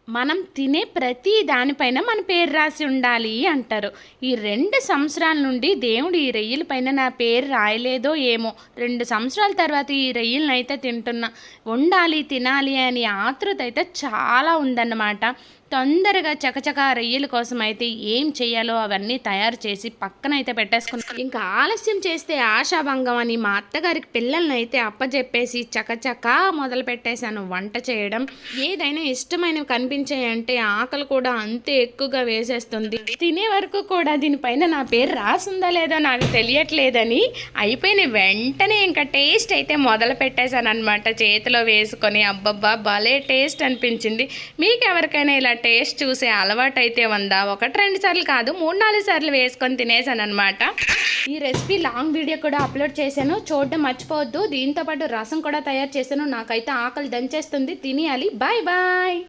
మనం తినే ప్రతి దానిపైన మన పేరు రాసి ఉండాలి అంటారు. ఈ 2 సంవత్సరాల నుండి దేవుడు ఈ రొయ్యల పైన నా పేరు రాయలేదో ఏమో, 2 సంవత్సరాల తర్వాత ఈ రొయ్యలనైతే తింటున్నా. వండాలి, తినాలి అని ఆతృత అయితే చాలా ఉందన్నమాట. తొందరగా చకచకా రొయ్యల కోసం అయితే ఏం చేయాలో అవన్నీ తయారు చేసి పక్కనైతే పెట్టేసుకున్నాను. ఇంకా ఆలస్యం చేస్తే ఆశాభంగం అని మా అత్తగారికి పిల్లల్ని అయితే అప్పచెప్పేసి చకచకా మొదలు పెట్టేశాను వంట చేయడం. ఏదైనా ఇష్టమైనవి కనిపించాయంటే ఆకలి కూడా అంతే ఎక్కువగా వేసేస్తుంది. తినే వరకు కూడా దీనిపైన నా పేరు రాసుందా లేదో నాకు తెలియట్లేదని అయిపోయిన వెంటనే ఇంకా టేస్ట్ అయితే మొదలు పెట్టేశాను అనమాట. చేతిలో వేసుకొని అబ్బబ్బా భలే టేస్ట్ అనిపించింది. మీకు ఎవరికైనా ఇలా టేస్ట్ చూసే అలవాటు అయితే ఉందా? 1-2 సార్లు కాదు, 3-4 సార్లు వేసుకొని తినేసాను అనమాట. ఈ రెసిపీ లాంగ్ వీడియో కూడా అప్లోడ్ చేశాను, చూడడం మర్చిపోవద్దు. దీంతోపాటు రసం కూడా తయారు చేశాను. నాకైతే ఆకలి దంచేస్తుంది, తినేయాలి. Bye bye.